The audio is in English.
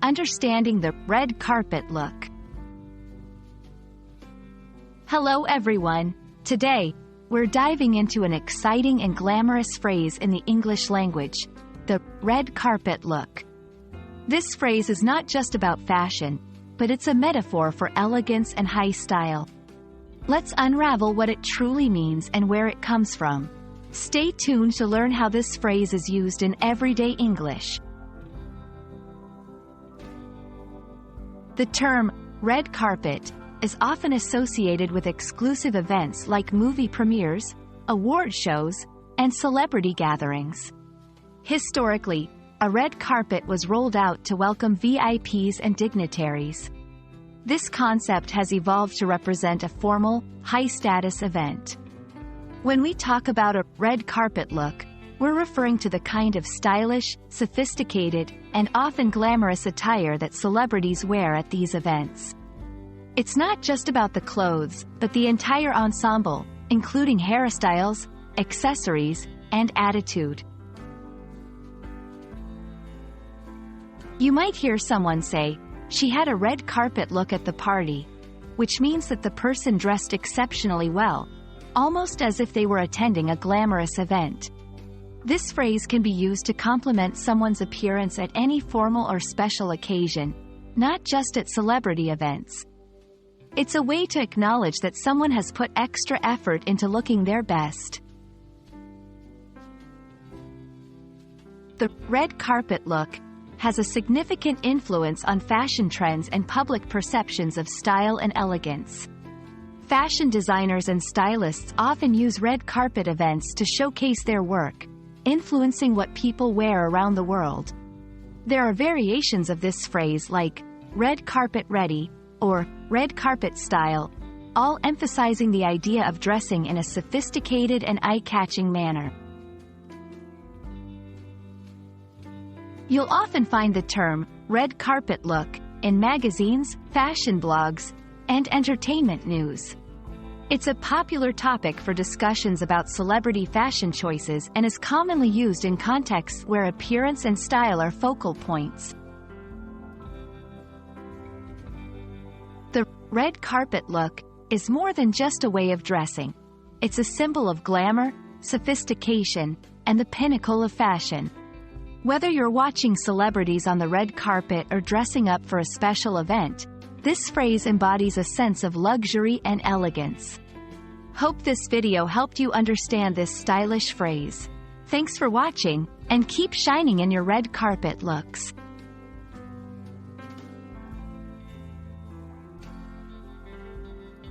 understanding the red carpet look. Hello everyone. Today, we're diving into an exciting and glamorous phrase in the English language, the red carpet look. This phrase is not just about fashion, but it's a metaphor for elegance and high style. Let's unravel what it truly means and where it comes from. Stay tuned to learn how this phrase is used in everyday English. The term, red carpet, is often associated with exclusive events like movie premieres, award shows, and celebrity gatherings. Historically, a red carpet was rolled out to welcome VIPs and dignitaries. This concept has evolved to represent a formal, high-status event. When we talk about a red carpet look, we're referring to the kind of stylish, sophisticated, and often glamorous attire that celebrities wear at these events. It's not just about the clothes, but the entire ensemble, including hairstyles, accessories, and attitude. You might hear someone say, "She had a red carpet look at the party," which means that the person dressed exceptionally well, almost as if they were attending a glamorous event. This phrase can be used to compliment someone's appearance at any formal or special occasion, not just at celebrity events. It's a way to acknowledge that someone has put extra effort into looking their best. The red carpet look has a significant influence on fashion trends and public perceptions of style and elegance. Fashion designers and stylists often use red carpet events to showcase their work, influencing what people wear around the world. There are variations of this phrase like red carpet ready or red carpet style, all emphasizing the idea of dressing in a sophisticated and eye-catching manner. You'll often find the term red carpet look in magazines, fashion blogs, and entertainment news. It's a popular topic for discussions about celebrity fashion choices and is commonly used in contexts where appearance and style are focal points. The red carpet look is more than just a way of dressing. It's a symbol of glamour, sophistication, and the pinnacle of fashion. Whether you're watching celebrities on the red carpet or dressing up for a special event, this phrase embodies a sense of luxury and elegance. Hope this video helped you understand this stylish phrase. Thanks for watching, and keep shining in your red carpet looks.